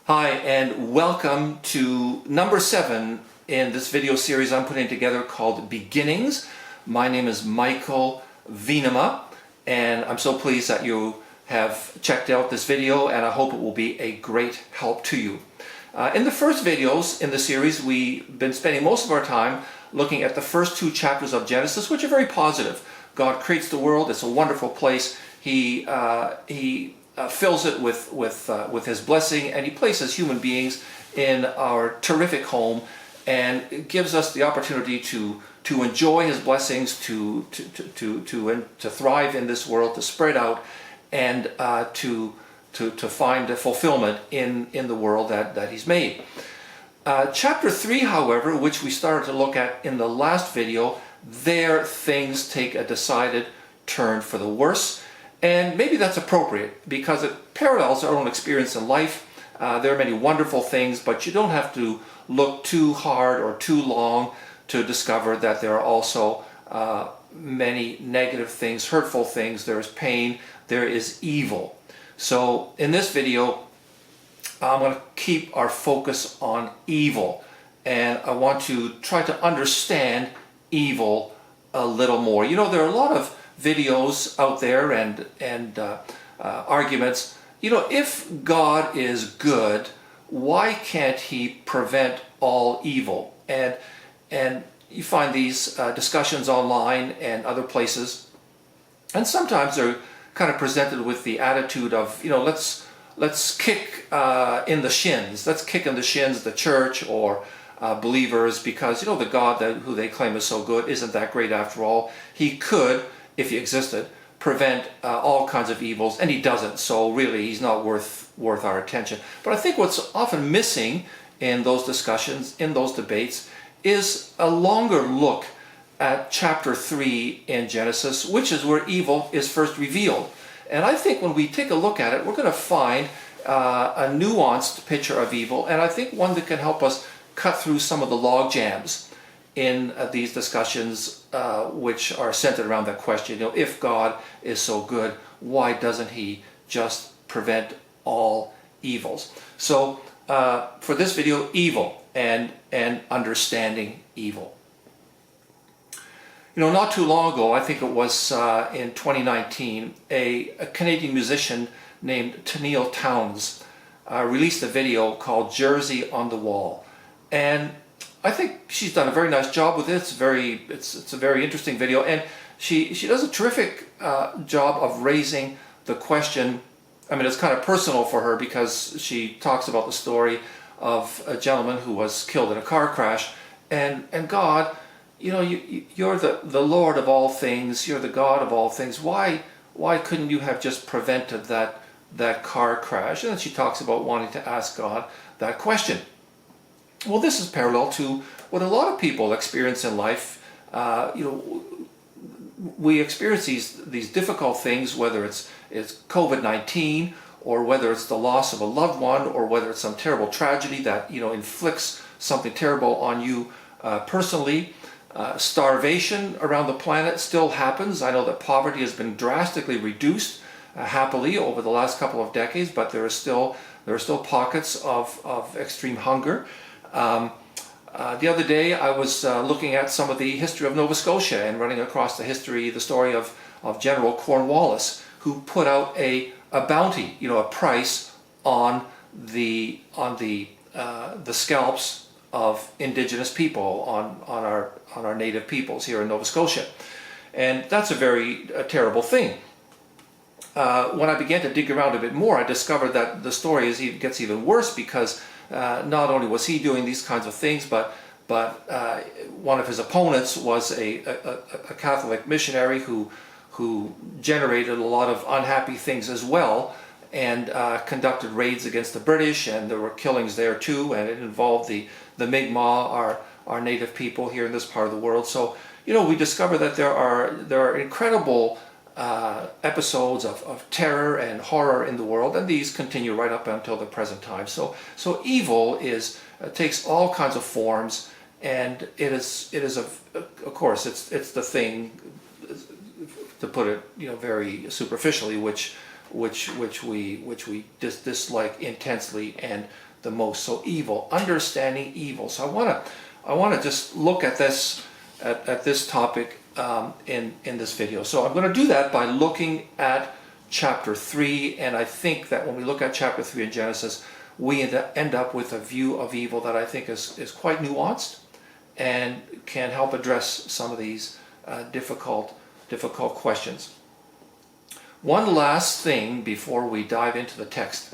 Hi, and welcome to number 7 in this video series I'm putting together called Beginnings. My name is Michael Venema, and I'm so pleased that you have checked out this video, and I hope it will be a great help to you. In the first videos in the series, we've been spending most of our time looking at the first 2 chapters of Genesis, which are very positive. God creates the world. It's a wonderful place. He fills it with His blessing, and He places human beings in our terrific home, and it gives us the opportunity to enjoy His blessings, to thrive in this world, to spread out, and to find fulfillment in the world that He's made. Chapter 3, however, which we started to look at in the last video, there things take a decided turn for the worse. And maybe that's appropriate because it parallels our own experience in life. There are many wonderful things, but you don't have to look too hard or too long to discover that there are also many negative things, hurtful things. There is pain, there is evil. So in this video, I'm going to keep our focus on evil, and I want to try to understand evil a little more. You know, there are a lot of videos out there and arguments. You know, if God is good, why can't He prevent all evil? And you find these discussions online and other places, and sometimes they're kind of presented with the attitude of, you know, let's kick in the shins. Let's kick in the shins the church or believers, because, you know, the God who they claim is so good isn't that great after all. He could, if He existed, prevent all kinds of evils, and He doesn't, so really He's not worth our attention. But I think what's often missing in those discussions, in those debates, is a longer look at chapter 3 in Genesis, which is where evil is first revealed. And I think when we take a look at it, we're going to find a nuanced picture of evil, and I think one that can help us cut through some of the log jams in these discussions, which are centered around that question. You know, if God is so good, why doesn't He just prevent all evils? So for this video, evil and understanding evil. You know, not too long ago, I think it was in 2019, a Canadian musician named Tenille released a video called Jersey on the Wall. And I think she's done a very nice job with it. It's a very interesting video, and she does a terrific job of raising the question. I mean, it's kind of personal for her because she talks about the story of a gentleman who was killed in a car crash, and God, you know, you're the Lord of all things. You're the God of all things. Why couldn't you have just prevented that car crash? And then she talks about wanting to ask God that question. Well, this is parallel to what a lot of people experience in life. You know, we experience these difficult things, whether it's COVID-19, or whether it's the loss of a loved one, or whether it's some terrible tragedy that, you know, inflicts something terrible on you personally. Starvation around the planet still happens. I know that poverty has been drastically reduced, happily, over the last couple of decades, but there are still pockets of extreme hunger. The other day I was looking at some of the history of Nova Scotia and running across the story of General Cornwallis, who put out a bounty, you know, a price on the scalps of Indigenous people, on our native peoples here in Nova Scotia. And that's a very terrible thing. When I began to dig around a bit more, I discovered that the story gets even worse, because not only was he doing these kinds of things, but one of his opponents was a Catholic missionary who generated a lot of unhappy things as well, and conducted raids against the British, and there were killings there too, and it involved the Mi'kmaq, our native people here in this part of the world. So, you know, we discover that there are incredible episodes of terror and horror in the world, and these continue right up until the present time. So evil takes all kinds of forms, and it is of course it's the thing, to put it, you know, very superficially, which we dislike intensely and the most. So evil, understanding evil. So I want to just look at this topic in this video. So I'm going to do that by looking at chapter 3, and I think that when we look at chapter 3 in Genesis, we end up with a view of evil that I think is quite nuanced and can help address some of these difficult questions. One last thing before we dive into the text.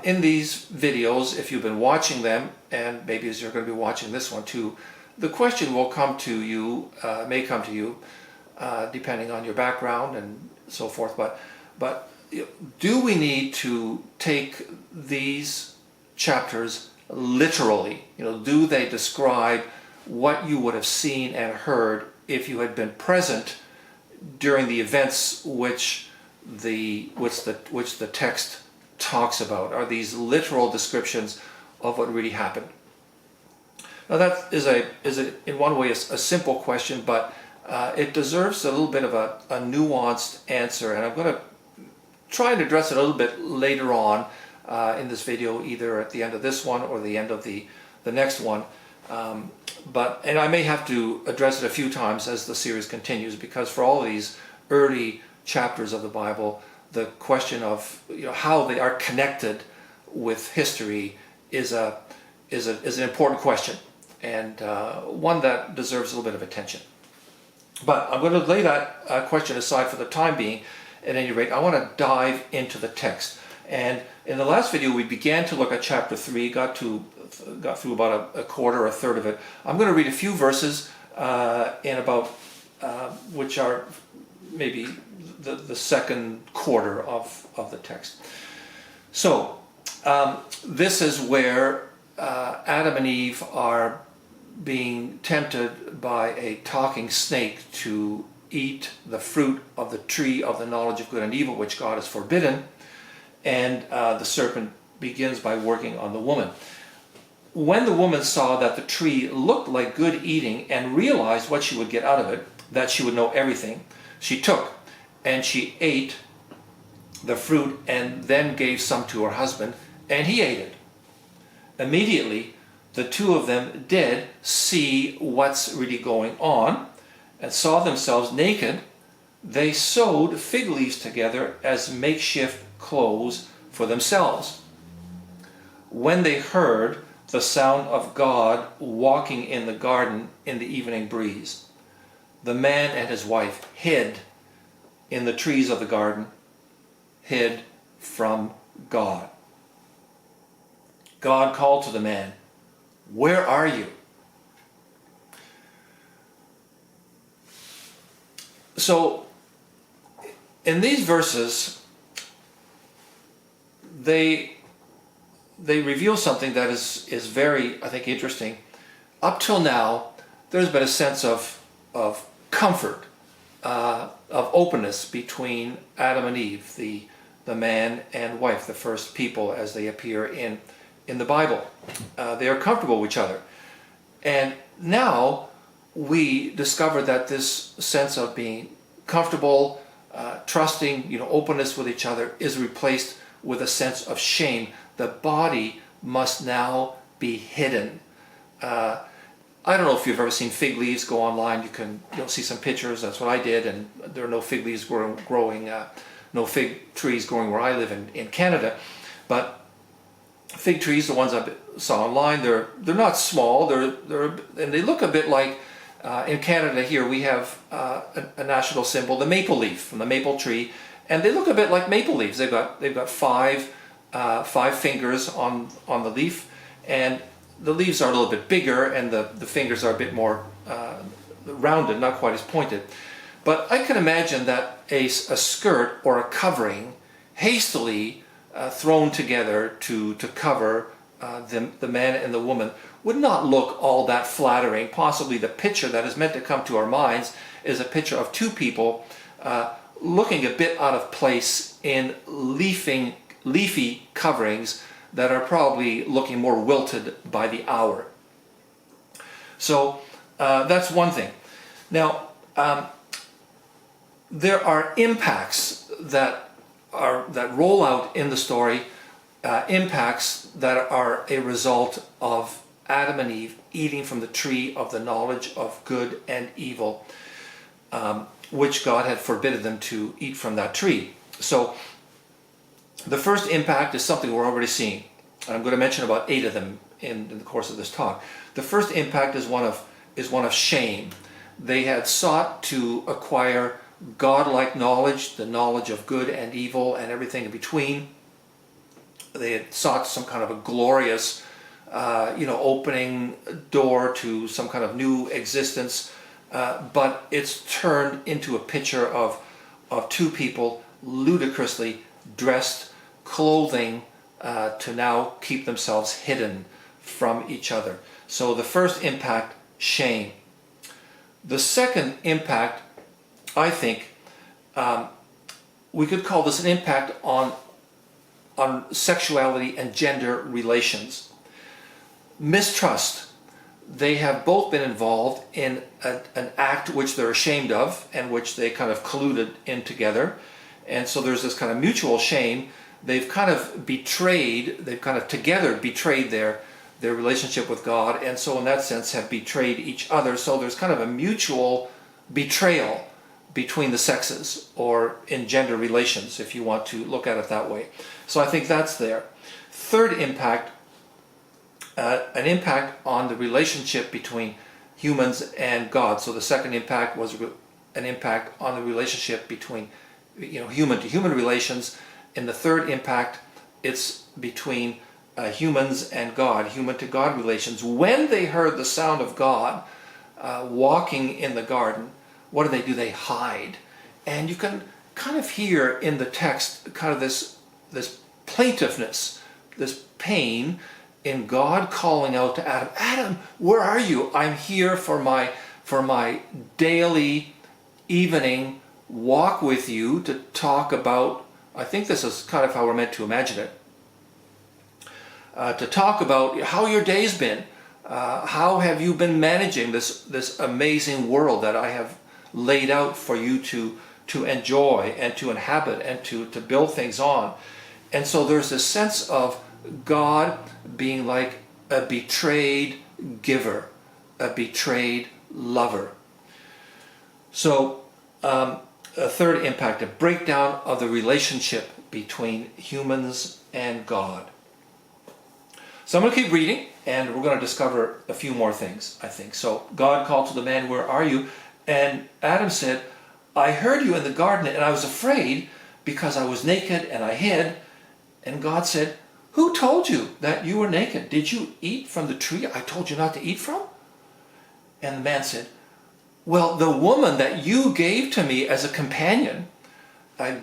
In these videos, if you've been watching them, and maybe as you're going to be watching this one too, the question will come to you, may come to you, depending on your background and so forth. But do we need to take these chapters literally? Do they describe what you would have seen and heard if you had been present during the events which the text talks about? Are these literal descriptions of what really happened? Now that is in one way a simple question, but it deserves a little bit of a nuanced answer, and I'm going to try and address it a little bit later on in this video, either at the end of this one or the end of the next one. And I may have to address it a few times as the series continues, because for all of these early chapters of the Bible, the question of how they are connected with history is an important question, and one that deserves a little bit of attention. But I'm going to lay that question aside for the time being. At any rate, I want to dive into the text. And in the last video, we began to look at chapter 3, got through about a quarter or a third of it. I'm going to read a few verses which are maybe the second quarter of the text. So this is where Adam and Eve are being tempted by a talking snake to eat the fruit of the tree of the knowledge of good and evil, which God has forbidden. And the serpent begins by working on the woman. When the woman saw that the tree looked like good eating and realized what she would get out of it, that she would know everything, she took and she ate the fruit and then gave some to her husband, and he ate it. Immediately, the two of them did see what's really going on and saw themselves naked. They sewed fig leaves together as makeshift clothes for themselves. When they heard the sound of God walking in the garden in the evening breeze, the man and his wife hid in the trees of the garden, hid from God. God called to the man, "Where are you?" So, in these verses, they reveal something that is very, I think, interesting. Up till now, there's been a sense of comfort, of openness between Adam and Eve, the man and wife, the first people as they appear in the Bible. They are comfortable with each other. And now we discover that this sense of being comfortable, trusting, openness with each other is replaced with a sense of shame. The body must now be hidden. I don't know if you've ever seen fig leaves. Go online, you'll see some pictures. That's what I did, and there are no fig leaves growing, no fig trees growing where I live in Canada. But fig trees, the ones I saw online, they're not small. And they look a bit like in Canada here we have a national symbol, the maple leaf from the maple tree, and they look a bit like maple leaves. They've got five fingers on the leaf, and the leaves are a little bit bigger, and the fingers are a bit more rounded, not quite as pointed. But I can imagine that a skirt or a covering hastily thrown together to cover the man and the woman would not look all that flattering. Possibly the picture that is meant to come to our minds is a picture of two people looking a bit out of place in leafy coverings that are probably looking more wilted by the hour. So that's one thing. Now, there are impacts that roll out in the story impacts that are a result of Adam and Eve eating from the tree of the knowledge of good and evil, which God had forbidden them to eat from that tree. So the first impact is something we're already seeing. I'm going to mention about 8 of them in the course of this talk. The first impact is one of shame. They had sought to acquire God-like knowledge, the knowledge of good and evil and everything in between. They had sought some kind of a glorious, opening door to some kind of new existence, but it's turned into a picture of 2 people ludicrously dressed, clothing to now keep themselves hidden from each other. So the first impact, shame. The second impact, I think, we could call this an impact on sexuality and gender relations. Mistrust. They have both been involved in an act which they're ashamed of and which they kind of colluded in together. And so there's this kind of mutual shame. They've kind of together betrayed their relationship with God, and so in that sense have betrayed each other. So there's kind of a mutual betrayal between the sexes, or in gender relations, if you want to look at it that way. So I think that's there. Third impact, an impact on the relationship between humans and God. So the second impact was an impact on the relationship between human to human relations. In the third impact, it's between humans and God, human to God relations. When they heard the sound of God walking in the garden, what do? They hide. And you can kind of hear in the text kind of this plaintiveness, this pain in God calling out to Adam, Adam, where are you? I'm here for my daily evening walk with you to talk about, I think this is kind of how we're meant to imagine it, to talk about how your day's been. How have you been managing this amazing world that I have laid out for you to enjoy and to inhabit and to build things on? And so there's this sense of God being like a betrayed giver, a betrayed lover. So a third impact, a breakdown of the relationship between humans and God. So I'm going to keep reading, and we're going to discover a few more things, I think. So God called to the man, where are you? And Adam said, I heard you in the garden, and I was afraid because I was naked and I hid. And God said, who told you that you were naked? Did you eat from the tree I told you not to eat from? And the man said, well, the woman that you gave to me as a companion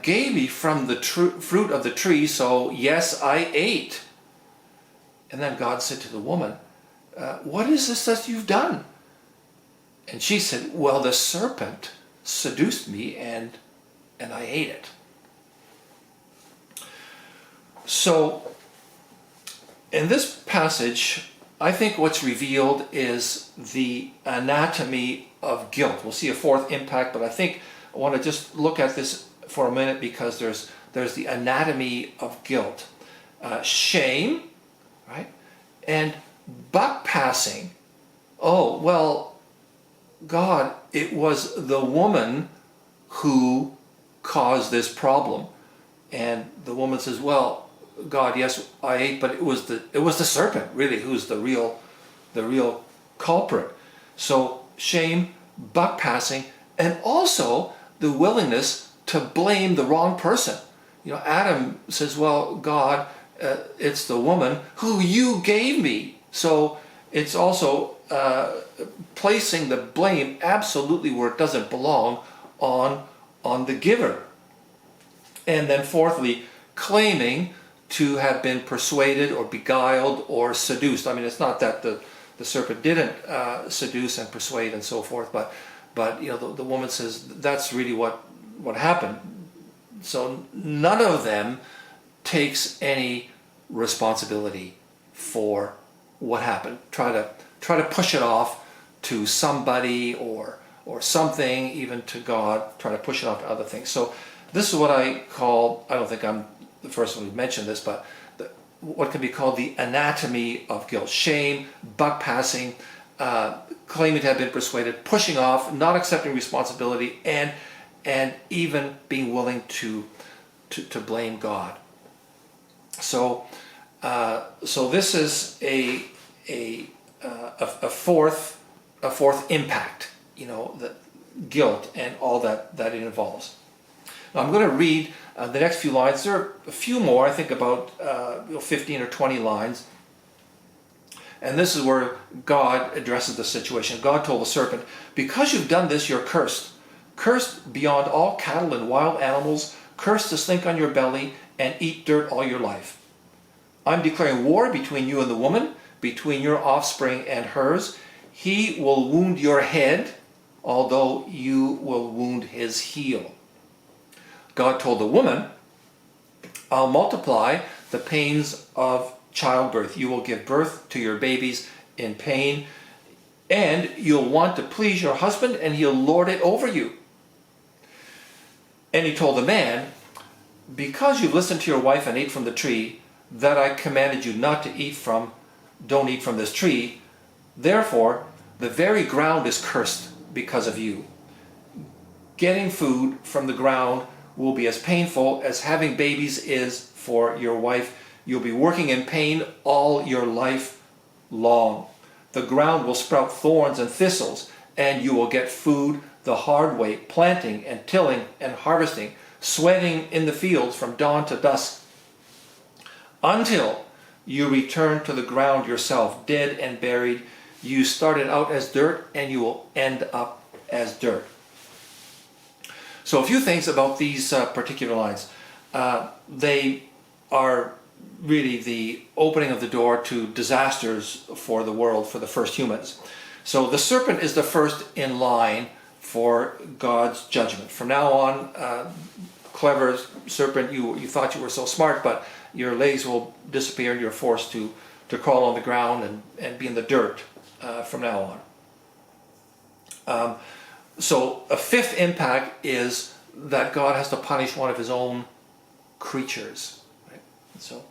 gave me from the fruit of the tree, so yes, I ate. And then God said to the woman, what is this that you've done? And she said, well, the serpent seduced me and I ate it. So in this passage, I think what's revealed is the anatomy of guilt. We'll see a fourth impact, but I think I want to just look at this for a minute because there's the anatomy of guilt. Shame, right? And buck passing. Oh, well, God, it was the woman who caused this problem. And the woman says, well, God, yes, I ate, but it was the serpent, really, who's the real culprit. So shame, buck passing, and also the willingness to blame the wrong person. Adam says, well, God, it's the woman who you gave me. So it's also placing the blame absolutely where it doesn't belong on the giver. And then fourthly, claiming to have been persuaded or beguiled or seduced. I mean, it's not that the serpent didn't seduce and persuade and so forth, but the woman says that's really what happened. So none of them takes any responsibility for what happened. Try to push it off to somebody or something, even to God. Try to push it off to other things. So this is what I call, I don't think I'm the first one who mentioned this, but what can be called the anatomy of guilt. Shame, buck passing, claiming to have been persuaded, pushing off, not accepting responsibility, and even being willing to blame God. So this is a fourth impact, the guilt and all that it involves. Now I'm going to read the next few lines. There are a few more, I think about 15 or 20 lines. And this is where God addresses the situation. God told the serpent, "Because you've done this, you're cursed. Cursed beyond all cattle and wild animals, cursed to slink on your belly and eat dirt all your life. I'm declaring war between you and the woman, between your offspring and hers. He will wound your head, although you will wound his heel." God told the woman, "I'll multiply the pains of childbirth. You will give birth to your babies in pain, and you'll want to please your husband, and he'll lord it over you." And he told the man, "Because you've listened to your wife and ate from the tree that I commanded you not to eat from, don't eat from this tree. Therefore, the very ground is cursed because of you. Getting food from the ground will be as painful as having babies is for your wife. You'll be working in pain all your life long. The ground will sprout thorns and thistles, and you will get food the hard way, planting and tilling and harvesting, sweating in the fields from dawn to dusk, until you return to the ground yourself, dead and buried. You started out as dirt, and you will end up as dirt." So a few things about these particular lines. They are really the opening of the door to disasters for the world, for the first humans. So the serpent is the first in line for God's judgment. From now on, clever serpent, you thought you were so smart, but your legs will disappear and you're forced to crawl on the ground and be in the dirt from now on. So a fifth impact is that God has to punish one of his own creatures. Right? So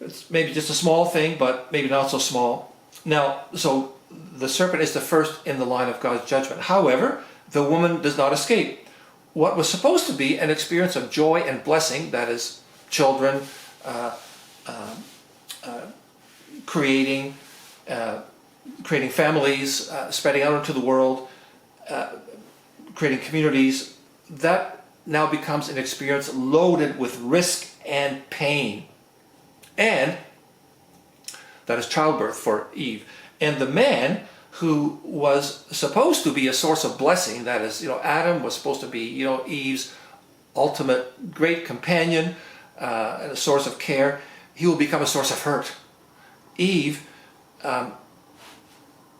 it's maybe just a small thing, but maybe not so small. Now, so the serpent is the first in the line of God's judgment. However, the woman does not escape. What was supposed to be an experience of joy and blessing, that is, children, creating families, spreading out into the world, creating communities, that now becomes an experience loaded with risk and pain. And that is childbirth for Eve. And the man who was supposed to be a source of blessing, that is, Adam was supposed to be, Eve's ultimate great companion, and a source of care, he will become a source of hurt.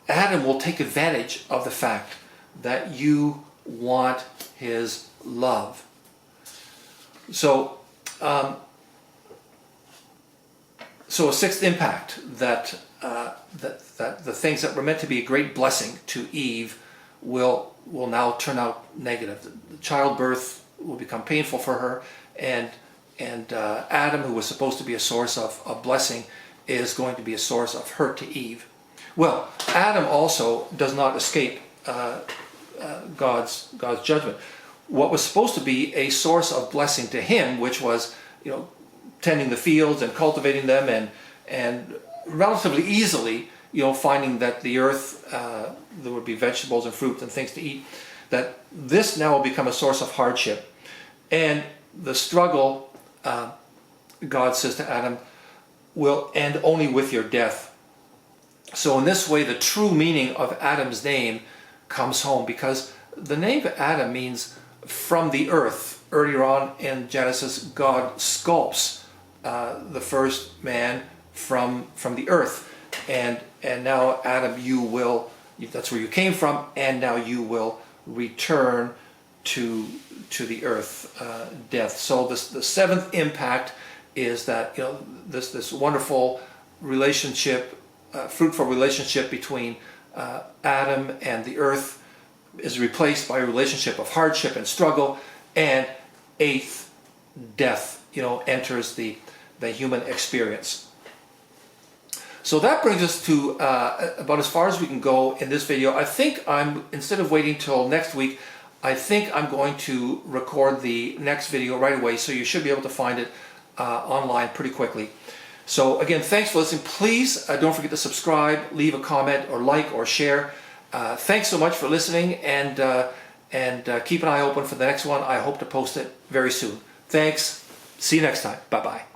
Adam will take advantage of the fact that you want his love. So a sixth impact, that the things that were meant to be a great blessing to Eve will now turn out negative. The childbirth will become painful for her, and Adam, who was supposed to be a source of blessing, is going to be a source of hurt to Eve. Well, Adam also does not escape God's judgment. What was supposed to be a source of blessing to him, which was tending the fields and cultivating them, and relatively easily finding that the earth, there would be vegetables and fruit and things to eat, that this now will become a source of hardship. And the struggle, God says to Adam, will end only with your death. So in this way, the true meaning of Adam's name comes home, because the name Adam means from the earth. Earlier on in Genesis, God sculpts the first man from the earth, and now Adam, that's where you came from, and now you will return to the earth, death. So the seventh impact is that this wonderful relationship, fruitful relationship between Adam and the earth is replaced by a relationship of hardship and struggle. And eighth, death enters the the human experience. So that brings us to about as far as we can go in this video. I think instead of waiting till next week, I think I'm going to record the next video right away, so you should be able to find it online pretty quickly. So again, thanks for listening. Please don't forget to subscribe, leave a comment, or like, or share. Thanks so much for listening, and keep an eye open for the next one. I hope to post it very soon. Thanks. See you next time. Bye-bye.